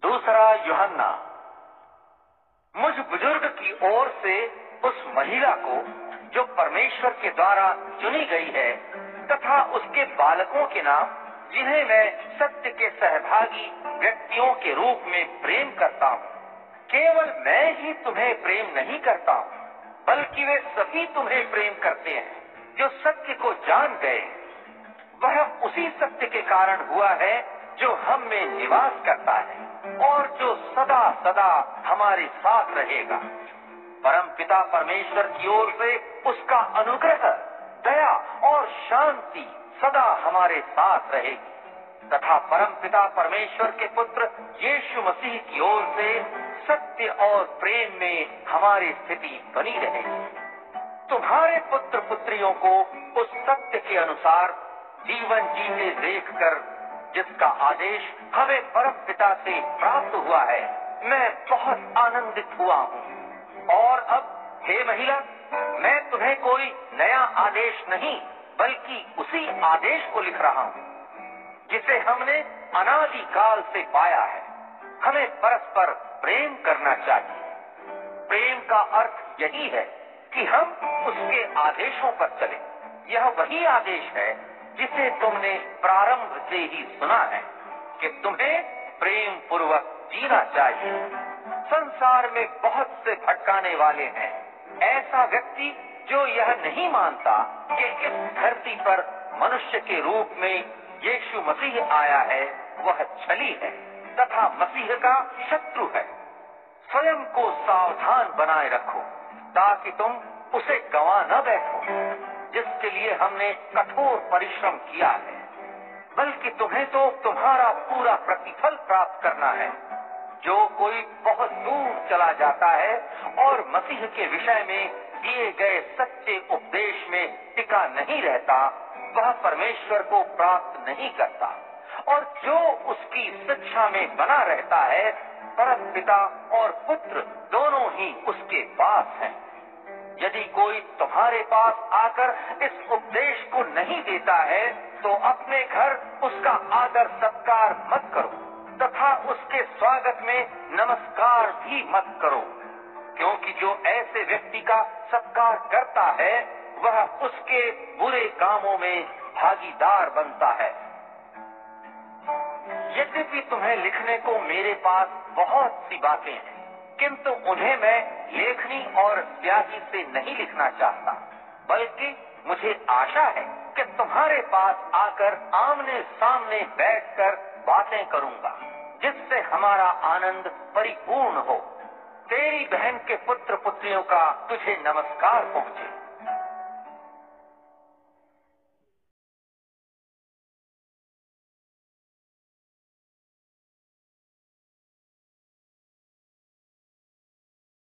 दूसरा यूहन्ना। मुझ बुजुर्ग की ओर से उस महिला को जो परमेश्वर के द्वारा चुनी गई है तथा उसके बालकों के नाम जिन्हें मैं सत्य के सहभागी व्यक्तियों के रूप में प्रेम करता हूँ। केवल मैं ही तुम्हें प्रेम नहीं करता हूँ, बल्कि वे सभी तुम्हें प्रेम करते हैं जो सत्य को जान गए। वह उसी सत्य के कारण हुआ है जो हम में निवास करता है और जो सदा सदा हमारे साथ रहेगा। परम पिता परमेश्वर की ओर से उसका अनुग्रह, दया और शांति सदा हमारे साथ रहेगी तथा परम पिता परमेश्वर के पुत्र यीशु मसीह की ओर से सत्य और प्रेम में हमारी स्थिति बनी रहेगी। तुम्हारे पुत्र पुत्रियों को उस सत्य के अनुसार जीवन जीते देखकर जिसका आदेश हमें परम पिता से प्राप्त हुआ है, मैं बहुत आनंदित हुआ हूँ। और अब हे महिला, मैं तुम्हें कोई नया आदेश नहीं बल्कि उसी आदेश को लिख रहा हूँ जिसे हमने अनादि काल से पाया है। हमें परस्पर प्रेम करना चाहिए। प्रेम का अर्थ यही है कि हम उसके आदेशों पर चलें। यह वही आदेश है जिसे तुमने प्रारंभ से ही सुना है कि तुम्हें प्रेम पूर्वक जीना चाहिए। संसार में बहुत से भटकाने वाले हैं। ऐसा व्यक्ति जो यह नहीं मानता कि इस धरती पर मनुष्य के रूप में यीशु मसीह आया है, वह छली है तथा मसीह का शत्रु है। स्वयं को सावधान बनाए रखो ताकि तुम उसे गंवा न बैठो जिसके लिए हमने कठोर परिश्रम किया है, बल्कि तुम्हें तो तुम्हारा पूरा प्रतिफल प्राप्त करना है। जो कोई बहुत दूर चला जाता है और मसीह के विषय में दिए गए सच्चे उपदेश में टिका नहीं रहता, वह परमेश्वर को प्राप्त नहीं करता। और जो उसकी शिक्षा में बना रहता है, परम पिता और पुत्र दोनों ही उसके पास हैं। यदि कोई तुम्हारे पास आकर इस उपदेश को नहीं देता है, तो अपने घर उसका आदर सत्कार मत करो तथा उसके स्वागत में नमस्कार भी मत करो, क्योंकि जो ऐसे व्यक्ति का सत्कार करता है वह उसके बुरे कामों में भागीदार बनता है। यद्यपि तुम्हें लिखने को मेरे पास बहुत सी बातें हैं, किंतु उन्हें मैं लेखनी और स्याही से नहीं लिखना चाहता, बल्कि मुझे आशा है कि तुम्हारे पास आकर आमने सामने बैठकर बातें करूंगा, जिससे हमारा आनंद परिपूर्ण हो। तेरी बहन के पुत्र पुत्रियों का तुझे नमस्कार पहुंचे।